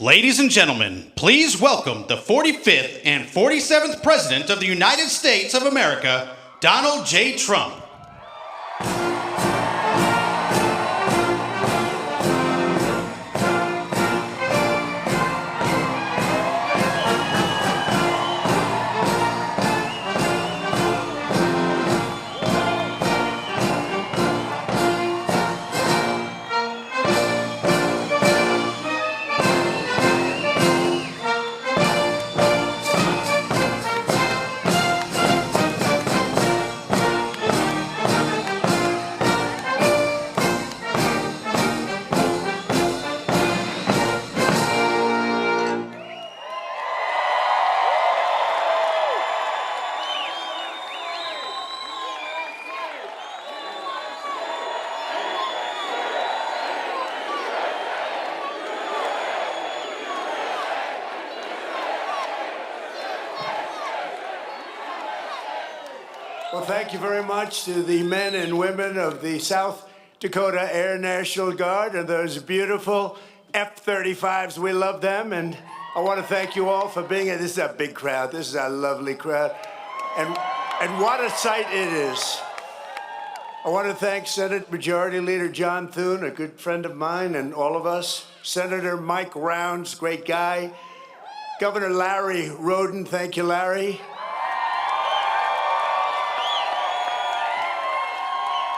Ladies and gentlemen, please welcome the 45th and 47th President of the United States of America, Donald J. Trump. Well, thank you very much to the men and women of the South Dakota Air National Guard and those beautiful F-35s. We love them, and I want to thank you all for being here. This is a big crowd. This is a lovely crowd, and what a sight it is. I want to thank Senate Majority Leader John Thune, a good friend of mine, and all of us. Senator Mike Rounds, great guy. Governor Larry Roden, thank you, Larry.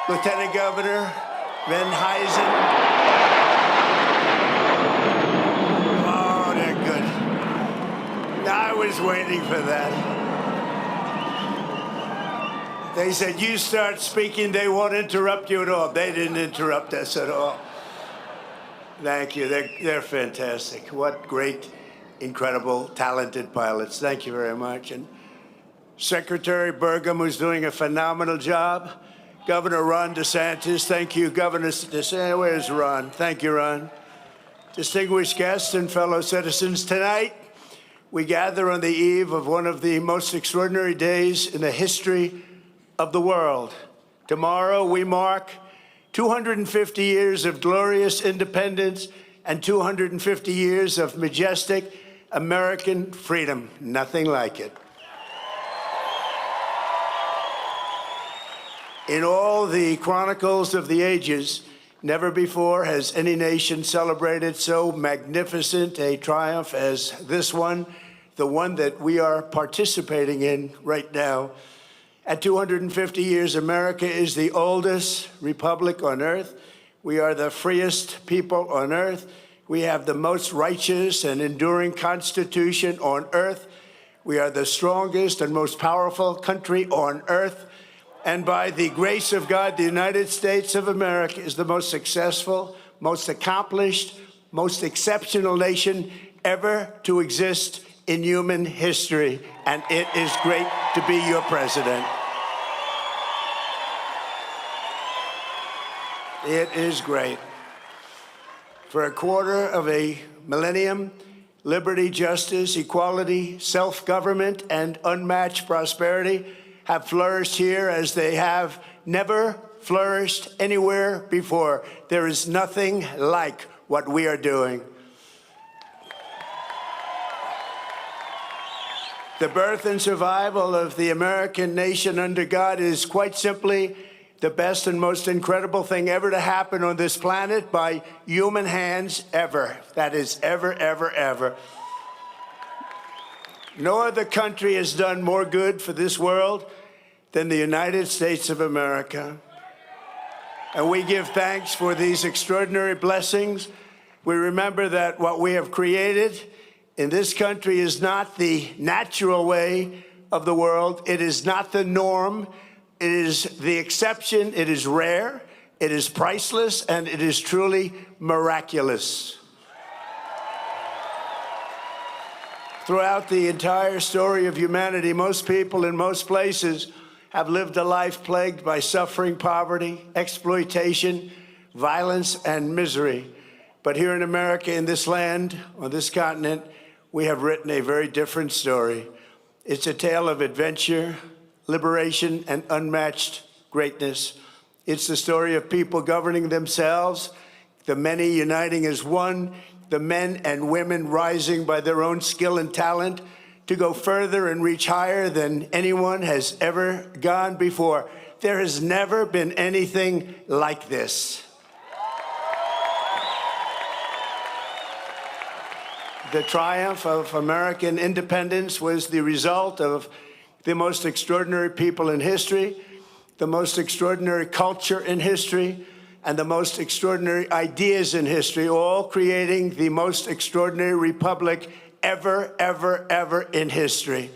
Lieutenant Governor Van Huysen. Oh, they're good. I was waiting for that. They said, you start speaking, they won't interrupt you at all. They didn't interrupt us at all. Thank you. They're fantastic. What great, incredible, talented pilots. Thank you very much. And Secretary Burgum, who's doing a phenomenal job. Governor Ron DeSantis, thank you. Governor DeSantis, where's Ron? Thank you, Ron. Distinguished guests and fellow citizens, tonight we gather on the eve of one of the most extraordinary days in the history of the world. Tomorrow we mark 250 years of glorious independence and 250 years of majestic American freedom. Nothing like it. In all the chronicles of the ages, never before has any nation celebrated so magnificent a triumph as this one, the one that we are participating in right now. At 250 years, America is the oldest republic on earth. We are the freest people on earth. We have the most righteous and enduring constitution on earth. We are the strongest and most powerful country on earth. And by the grace of God, the United States of America is the most successful, most accomplished, most exceptional nation ever to exist in human history. And it is great to be your president. It is great. For a quarter of a millennium, liberty, justice, equality, self-government, and unmatched prosperity have flourished here as they have never flourished anywhere before. There is nothing like what we are doing. The birth and survival of the American nation under God is quite simply the best and most incredible thing ever to happen on this planet by human hands ever. That is ever, ever, ever. No other country has done more good for this world than the United States of America. And we give thanks for these extraordinary blessings. We remember that what we have created in this country is not the natural way of the world. It is not the norm. It is the exception. It is rare. It is priceless, and it is truly miraculous. Throughout the entire story of humanity, most people in most places have lived a life plagued by suffering, poverty, exploitation, violence, and misery. But here in America, in this land, on this continent, we have written a very different story. It's a tale of adventure, liberation, and unmatched greatness. It's the story of people governing themselves, the many uniting as one, the men and women rising by their own skill and talent to go further and reach higher than anyone has ever gone before. There has never been anything like this. The triumph of American independence was the result of the most extraordinary people in history, the most extraordinary culture in history, and the most extraordinary ideas in history, all creating the most extraordinary republic ever, ever, ever in history.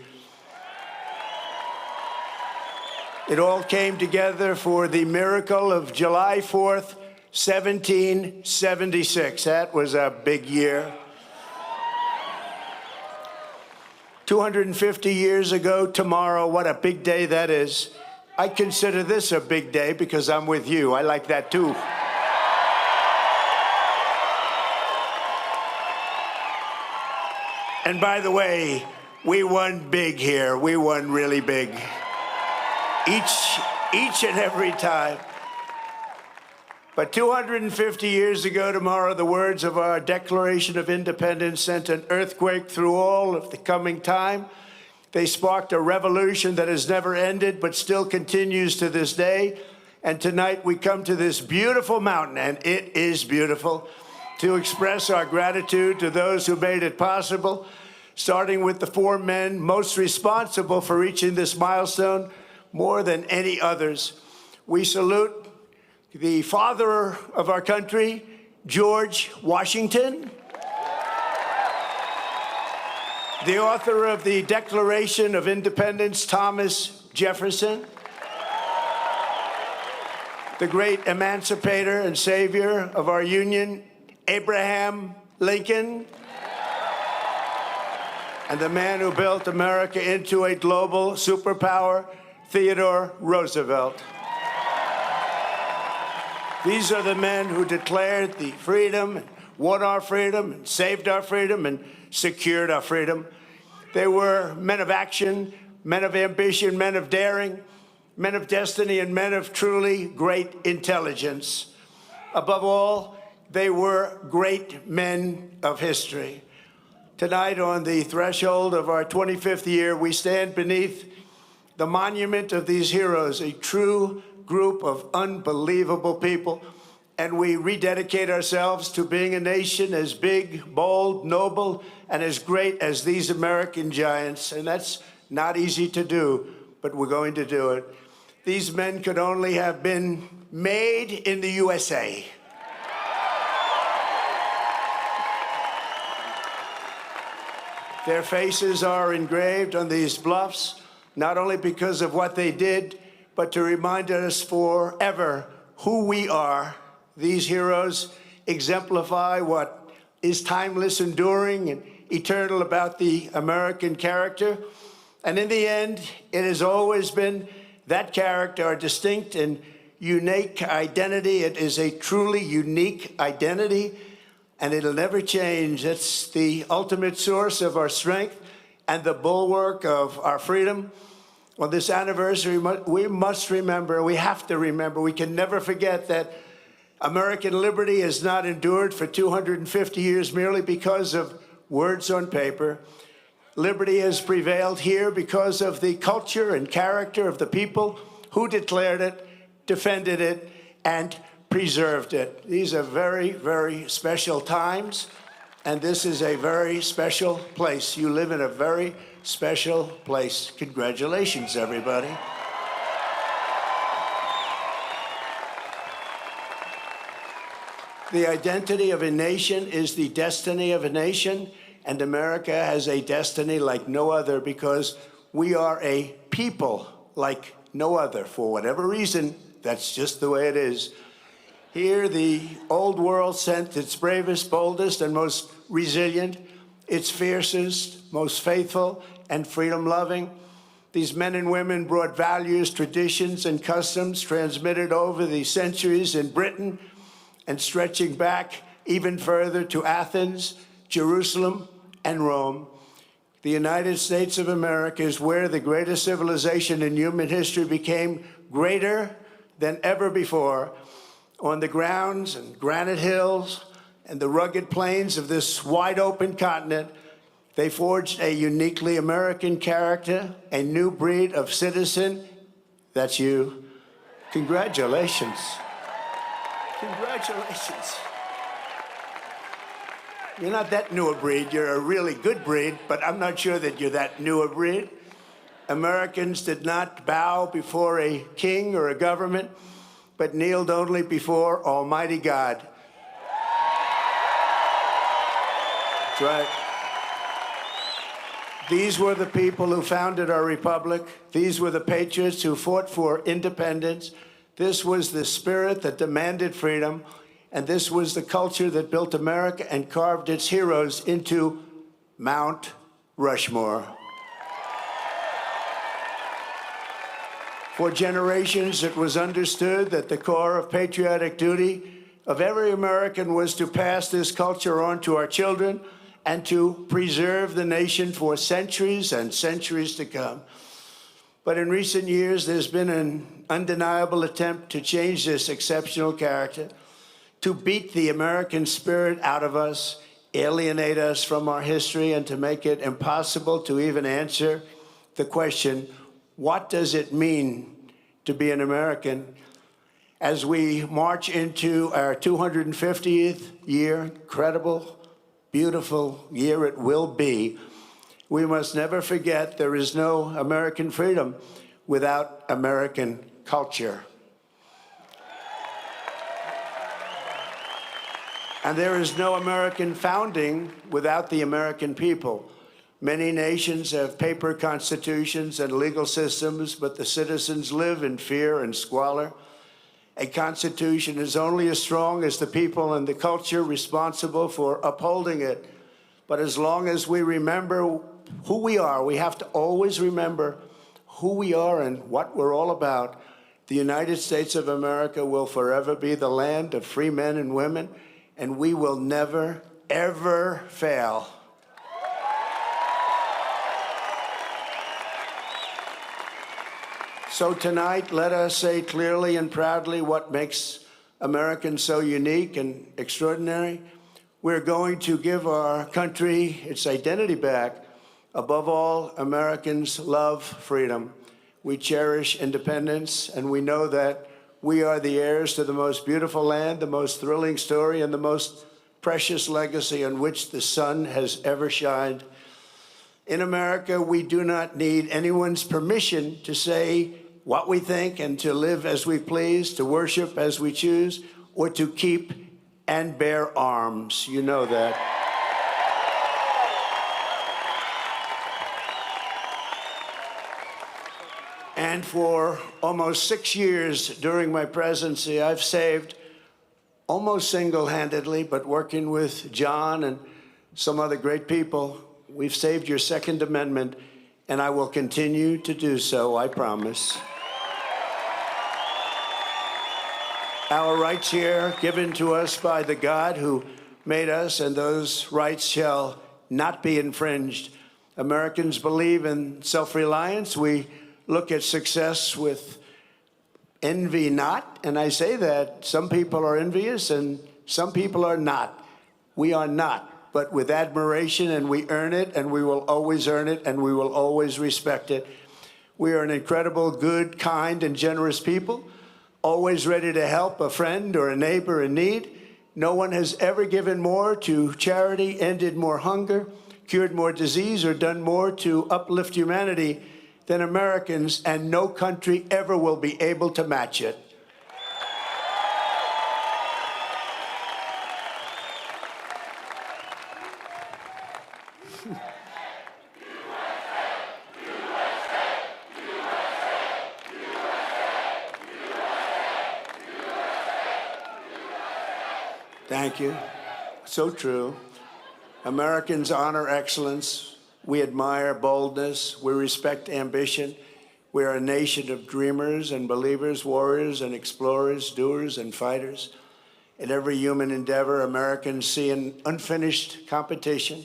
It all came together for the miracle of July 4th, 1776. That was a big year. 250 years ago tomorrow, what a big day that is. I consider this a big day because I'm with you. I like that too. And by the way, we won big here. We won really big. Each and every time. But 250 years ago tomorrow, the words of our Declaration of Independence sent an earthquake through all of the coming time. They sparked a revolution that has never ended, but still continues to this day. And tonight we come to this beautiful mountain, and it is beautiful, to express our gratitude to those who made it possible, starting with the four men most responsible for reaching this milestone more than any others. We salute the father of our country, George Washington, the author of the Declaration of Independence, Thomas Jefferson, the great emancipator and savior of our union, Abraham Lincoln, and the man who built America into a global superpower, Theodore Roosevelt. These are the men who declared the freedom, and won our freedom, and saved our freedom, and secured our freedom. They were men of action, men of ambition, men of daring, men of destiny, and men of truly great intelligence. Above all, they were great men of history. Tonight, on the threshold of our 25th year, we stand beneath the monument of these heroes, a true group of unbelievable people, and we rededicate ourselves to being a nation as big, bold, noble, and as great as these American giants. And that's not easy to do, but we're going to do it. These men could only have been made in the USA. Their faces are engraved on these bluffs, not only because of what they did, but to remind us forever who we are. These heroes exemplify what is timeless, enduring, and eternal about the American character. And in the end, it has always been that character, our distinct and unique identity. It is a truly unique identity, and it'll never change. It's the ultimate source of our strength and the bulwark of our freedom. On this anniversary, we must remember, we have to remember, we can never forget that American liberty has not endured for 250 years merely because of words on paper. Liberty has prevailed here because of the culture and character of the people who declared it, defended it, and preserved it. These are very, very special times, and this is a very special place. You live in a very special place. Congratulations, everybody. The identity of a nation is the destiny of a nation, and America has a destiny like no other because we are a people like no other. For whatever reason, that's just the way it is. Here, the old world sent its bravest, boldest, and most resilient, its fiercest, most faithful, and freedom-loving. These men and women brought values, traditions, and customs transmitted over the centuries in Britain and stretching back even further to Athens, Jerusalem, and Rome. The United States of America is where the greatest civilization in human history became greater than ever before. On the grounds and granite hills and the rugged plains of this wide-open continent, they forged a uniquely American character, a new breed of citizen. That's you. Congratulations. Congratulations. You're not that new a breed. You're a really good breed, but I'm not sure that you're that new a breed. Americans did not bow before a king or a government, but kneeled only before Almighty God. That's right. These were the people who founded our republic. These were the patriots who fought for independence. This was the spirit that demanded freedom. And this was the culture that built America and carved its heroes into Mount Rushmore. For generations, it was understood that the core of patriotic duty of every American was to pass this culture on to our children and to preserve the nation for centuries and centuries to come. But in recent years, there's been an undeniable attempt to change this exceptional character, to beat the American spirit out of us, alienate us from our history, and to make it impossible to even answer the question, what does it mean to be an American? As we march into our 250th year, incredible, beautiful year it will be, we must never forget there is no American freedom without American culture. And there is no American founding without the American people. Many nations have paper constitutions and legal systems, but the citizens live in fear and squalor. A constitution is only as strong as the people and the culture responsible for upholding it. But as long as we remember who we are, we have to always remember who we are and what we're all about. The United States of America will forever be the land of free men and women, and we will never, ever fail. So tonight, let us say clearly and proudly what makes Americans so unique and extraordinary. We're going to give our country its identity back. Above all, Americans love freedom. We cherish independence, and we know that we are the heirs to the most beautiful land, the most thrilling story, and the most precious legacy on which the sun has ever shined. In America, we do not need anyone's permission to say what we think and to live as we please, to worship as we choose, or to keep and bear arms. You know that. And for almost 6 years during my presidency, I've saved, almost single-handedly, but working with John and some other great people, we've saved your Second Amendment, and I will continue to do so, I promise. Our rights here, given to us by the God who made us, and those rights shall not be infringed. Americans believe in self-reliance. We look at success with envy not, and I say that some people are envious and some people are not. We are not, but with admiration, and we earn it, and we will always earn it, and we will always respect it. We are an incredible, good, kind, and generous people, always ready to help a friend or a neighbor in need. No one has ever given more to charity, ended more hunger, cured more disease, or done more to uplift humanity than Americans, and no country ever will be able to match it. Thank you. So true. Americans honor excellence. We admire boldness. We respect ambition. We are a nation of dreamers and believers, warriors and explorers, doers and fighters. In every human endeavor, Americans see an unfinished competition.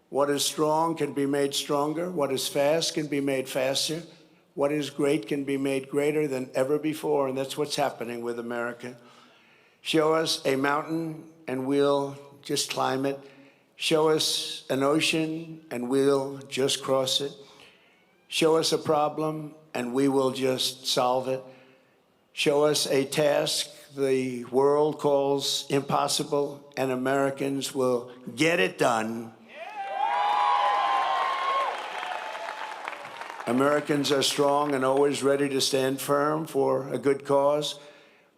What is strong can be made stronger. What is fast can be made faster. What is great can be made greater than ever before, and that's what's happening with America. Show us a mountain, and we'll just climb it. Show us an ocean, and we'll just cross it. Show us a problem, and we will just solve it. Show us a task the world calls impossible, and Americans will get it done. Americans are strong and always ready to stand firm for a good cause.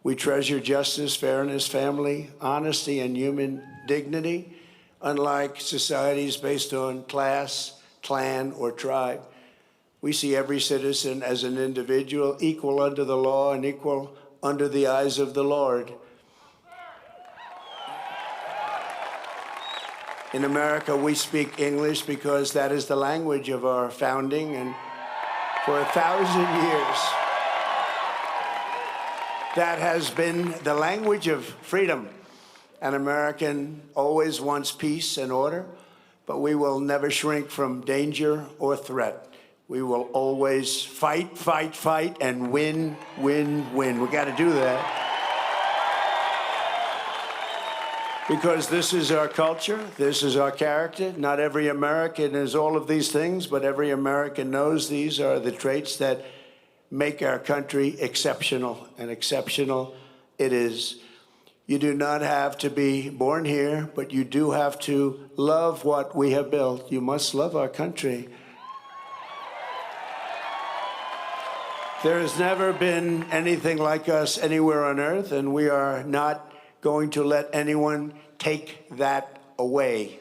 We treasure justice, fairness, family, honesty, and human dignity, unlike societies based on class, clan, or tribe. We see every citizen as an individual, equal under the law and equal under the eyes of the Lord. In America, we speak English because that is the language of our founding, and for 1,000 years, that has been the language of freedom. An American always wants peace and order, but we will never shrink from danger or threat. We will always fight, fight, fight, and win, win, win. We got to do that. Because this is our culture, this is our character. Not every American is all of these things, but every American knows these are the traits that make our country exceptional, and exceptional it is. You do not have to be born here, but you do have to love what we have built. You must love our country. There has never been anything like us anywhere on earth, and we are not going to let anyone take that away.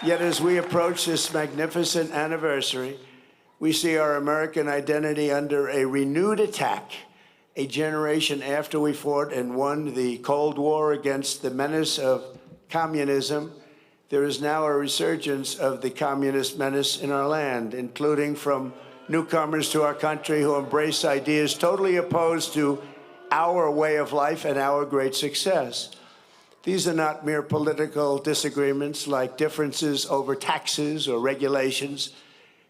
Yet as we approach this magnificent anniversary, we see our American identity under a renewed attack. A generation after we fought and won the Cold War against the menace of communism, there is now a resurgence of the communist menace in our land, including from newcomers to our country who embrace ideas totally opposed to our way of life and our great success. These are not mere political disagreements like differences over taxes or regulations.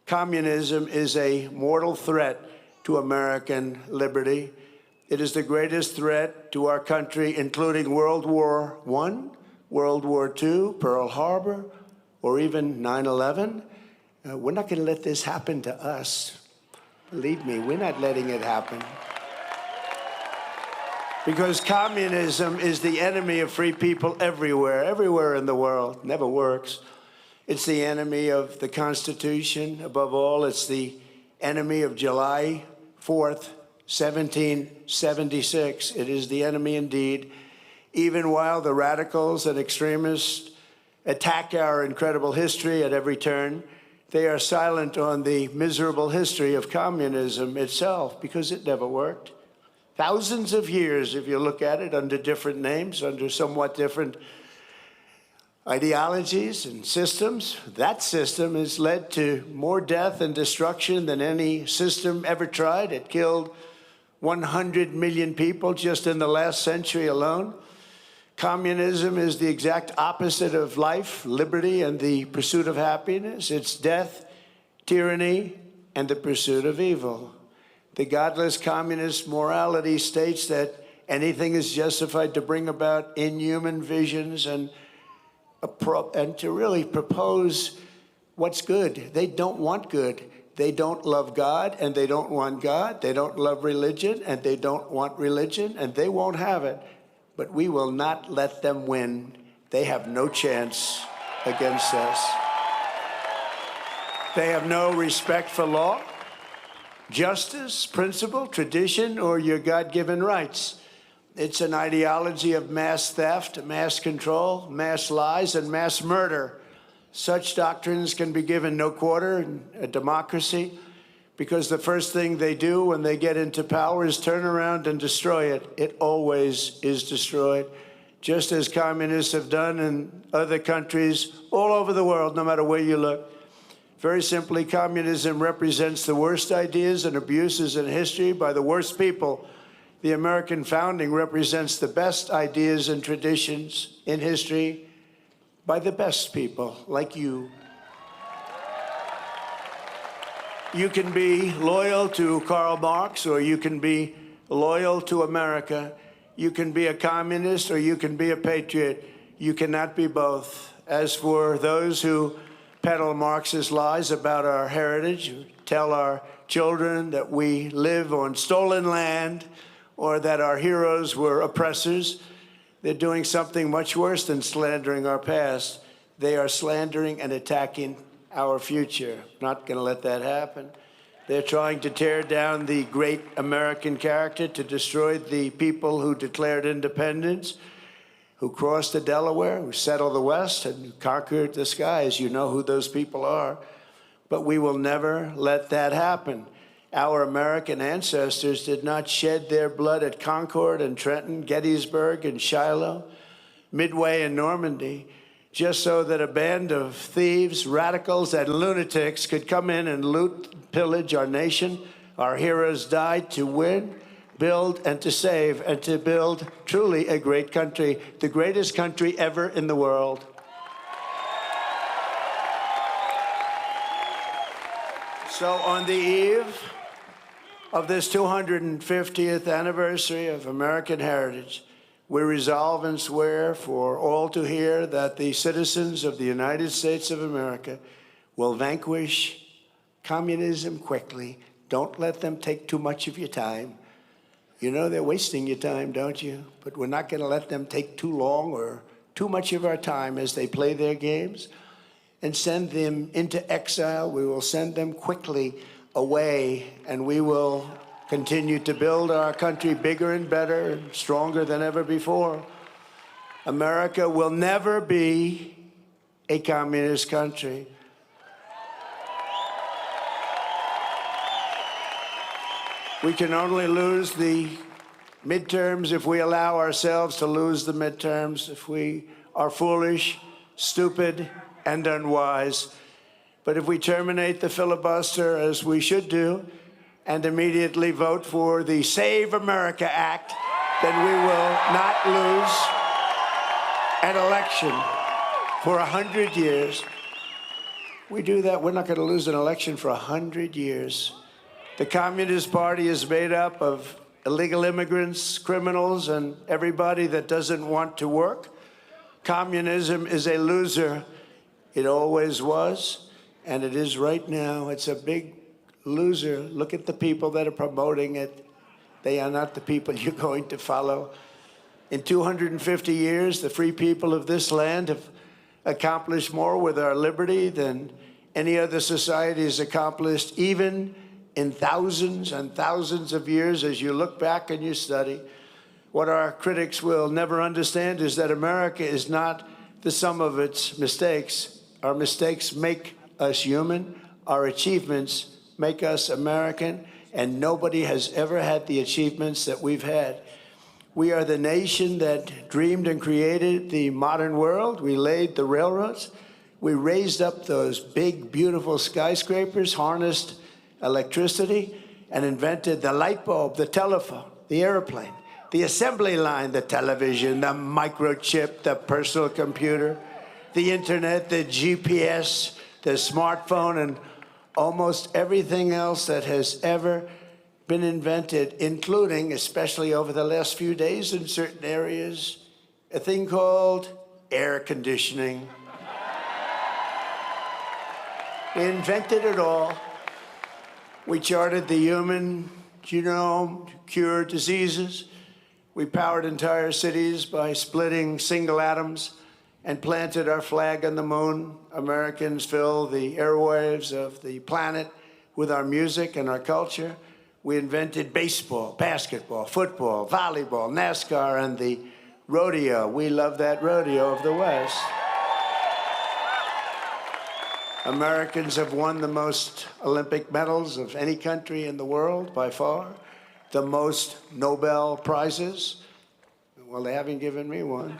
Communism is a mortal threat to American liberty. It is the greatest threat to our country, including World War I, World War II, Pearl Harbor, or even 9/11. We're not going to let this happen to us. Believe me, we're not letting it happen. Because communism is the enemy of free people everywhere, everywhere in the world. Never works. It's the enemy of the Constitution. Above all, it's the enemy of July 4th, 1776. It is the enemy indeed. Even while the radicals and extremists attack our incredible history at every turn, they are silent on the miserable history of communism itself, because it never worked. Thousands of years, if you look at it, under different names, under somewhat different ideologies and systems, that system has led to more death and destruction than any system ever tried. It killed 100 million people just in the last century alone. Communism is the exact opposite of life, liberty, and the pursuit of happiness. It's death, tyranny, and the pursuit of evil. The godless communist morality states that anything is justified to bring about inhuman visions and to really propose what's good. They don't want good. They don't love God, and they don't want God. They don't love religion, and they don't want religion, and they won't have it. But we will not let them win. They have no chance against us. They have no respect for law, justice, principle, tradition, or your God-given rights. It's an ideology of mass theft, mass control, mass lies, and mass murder. Such doctrines can be given no quarter in a democracy, because the first thing they do when they get into power is turn around and destroy it. It always is destroyed, just as communists have done in other countries all over the world, no matter where you look. Very simply, communism represents the worst ideas and abuses in history by the worst people. The American founding represents the best ideas and traditions in history by the best people like you. You can be loyal to Karl Marx, or you can be loyal to America. You can be a communist or you can be a patriot. You cannot be both. As for those who peddle Marxist lies about our heritage, who tell our children that we live on stolen land or that our heroes were oppressors, they're doing something much worse than slandering our past. They are slandering and attacking our future. Not going to let that happen. They're trying to tear down the great American character, to destroy the people who declared independence, who crossed the Delaware, who settled the West, and conquered the skies. You know who those people are. But we will never let that happen. Our American ancestors did not shed their blood at Concord and Trenton, Gettysburg and Shiloh, Midway and Normandy, just so that a band of thieves, radicals, and lunatics could come in and loot, pillage our nation. Our heroes died to win, build, and to save, and to build truly a great country, the greatest country ever in the world. So on the eve of this 250th anniversary of American heritage, we resolve and swear for all to hear that the citizens of the United States of America will vanquish communism quickly. Don't let them take too much of your time. You know they're wasting your time, don't you? But we're not going to let them take too long or too much of our time as they play their games and send them into exile. We will send them quickly away, and we will continue to build our country bigger and better and stronger than ever before. America will never be a communist country. We can only lose the midterms if we allow ourselves to lose the midterms, if we are foolish, stupid, and unwise. But if we terminate the filibuster, as we should do, and immediately vote for the Save America Act, then we will not lose an election for 100 years. We do that, we're not going to lose an election for 100 years. The Communist Party is made up of illegal immigrants, criminals, and everybody that doesn't want to work. Communism is a loser. It always was, and it is right now. It's a big loser. Look at the people that are promoting it. They are not the people you're going to follow. In 250 years, the free people of this land have accomplished more with our liberty than any other society has accomplished, even in thousands and thousands of years. As you look back and you study, what our critics will never understand is that America is not the sum of its mistakes. Our mistakes make us human. Our achievements make us American, and nobody has ever had the achievements that we've had. We are the nation that dreamed and created the modern world. We laid the railroads. We raised up those big, beautiful skyscrapers, harnessed electricity, and invented the light bulb, the telephone, the airplane, the assembly line, the television, the microchip, the personal computer, the internet, the GPS, the smartphone, and almost everything else that has ever been invented, including, especially over the last few days in certain areas, a thing called air conditioning. We invented it all. We charted the human genome to cure diseases. We powered entire cities by splitting single atoms and planted our flag on the moon. Americans fill the airwaves of the planet with our music and our culture. We invented baseball, basketball, football, volleyball, NASCAR, and the rodeo. We love that rodeo of the West. Americans have won the most Olympic medals of any country in the world by far, the most Nobel Prizes. Well, they haven't given me one.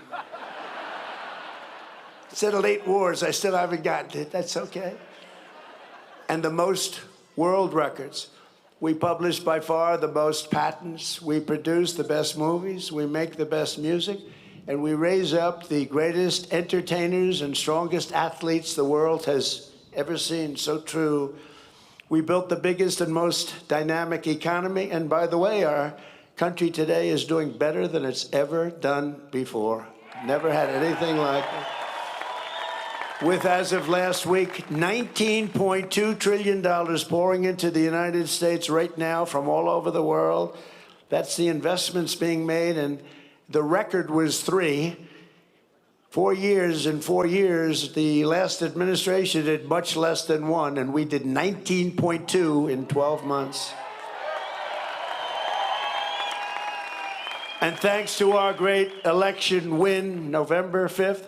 Settled 8 wars, I still haven't gotten it. That's okay. And the most world records. We publish by far the most patents. We produce the best movies. We make the best music. And we raise up the greatest entertainers and strongest athletes the world has ever seen. So true. We built the biggest and most dynamic economy. And by the way, our country today is doing better than it's ever done before. Never had anything like it. With, as of last week, $19.2 trillion pouring into the United States right now from all over the world. That's the investments being made, and the record was 3. 4 years. In 4 years, the last administration did much less than 1, and we did 19.2 in 12 months. And thanks to our great election win, November 5th,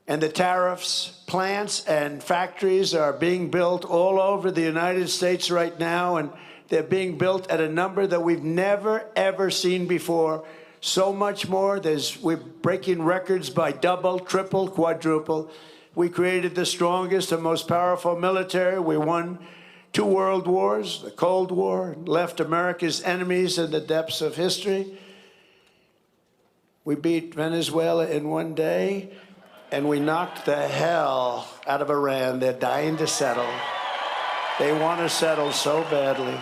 and the tariffs, plants and factories are being built all over the United States right now, and they're being built at a number that we've never, ever seen before. So much more. We're breaking records by double, triple, quadruple. We created the strongest and most powerful military. We won 2 world wars, the Cold War, and left America's enemies in the depths of history. We beat Venezuela in 1 day, and we knocked the hell out of Iran. They're dying to settle. They want to settle so badly.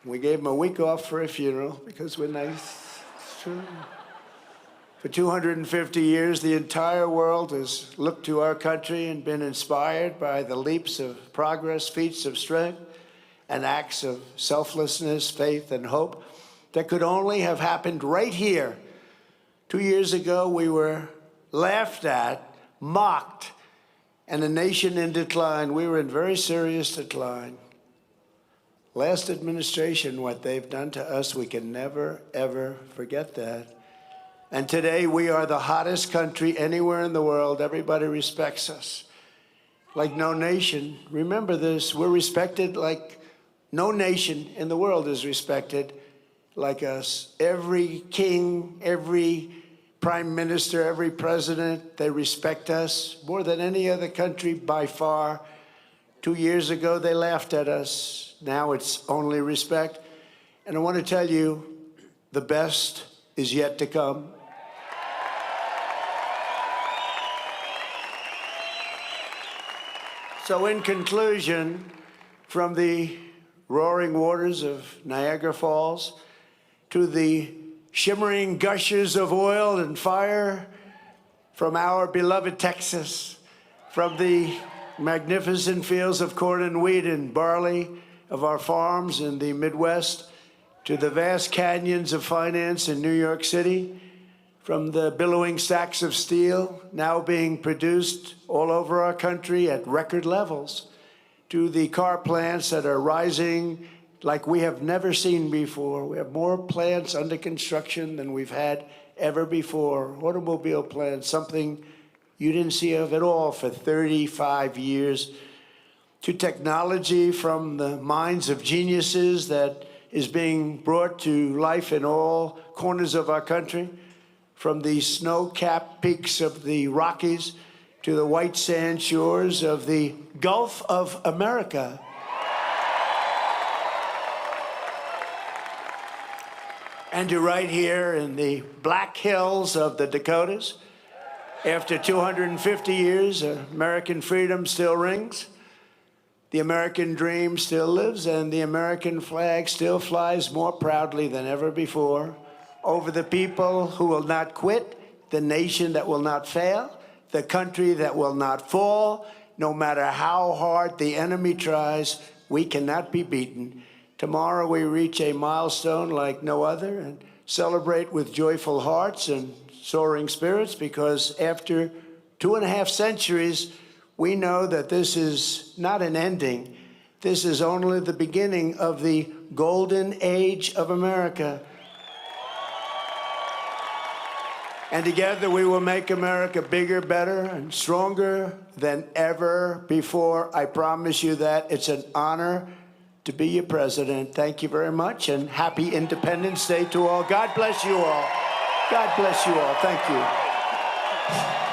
We gave them a week off for a funeral because we're nice. It's true. For 250 years, the entire world has looked to our country and been inspired by the leaps of progress, feats of strength, and acts of selflessness, faith, and hope that could only have happened right here. 2 years ago, we were laughed at, mocked, and a nation in decline. We were in very serious decline. Last administration, what they've done to us, we can never, ever forget that. And today, we are the hottest country anywhere in the world. Everybody respects us like no nation. Remember this, we're respected like no nation in the world is respected like us. Every king, every prime minister, every president, they respect us more than any other country by far. 2 years ago, they laughed at us. Now it's only respect. And I want to tell you, the best is yet to come. So in conclusion, from the roaring waters of Niagara Falls to the shimmering gushes of oil and fire from our beloved Texas, from the magnificent fields of corn and wheat and barley of our farms in the Midwest, to the vast canyons of finance in New York City, from the billowing stacks of steel now being produced all over our country at record levels, to the car plants that are rising like we have never seen before. We have more plants under construction than we've had ever before. Automobile plants, something you didn't see of at all for 35 years. To technology from the minds of geniuses that is being brought to life in all corners of our country, from the snow-capped peaks of the Rockies to the white sand shores of the Gulf of America. And to right here in the Black Hills of the Dakotas, after 250 years, American freedom still rings. The American dream still lives, and the American flag still flies more proudly than ever before over the people who will not quit, the nation that will not fail, the country that will not fall. No matter how hard the enemy tries, we cannot be beaten. Tomorrow we reach a milestone like no other and celebrate with joyful hearts and soaring spirits, because after 2.5 centuries, we know that this is not an ending. This is only the beginning of the golden age of America. And together we will make America bigger, better, and stronger than ever before. I promise you that. It's an honor to be your president. Thank you very much, and happy Independence Day to all. God bless you all. God bless you all. Thank you.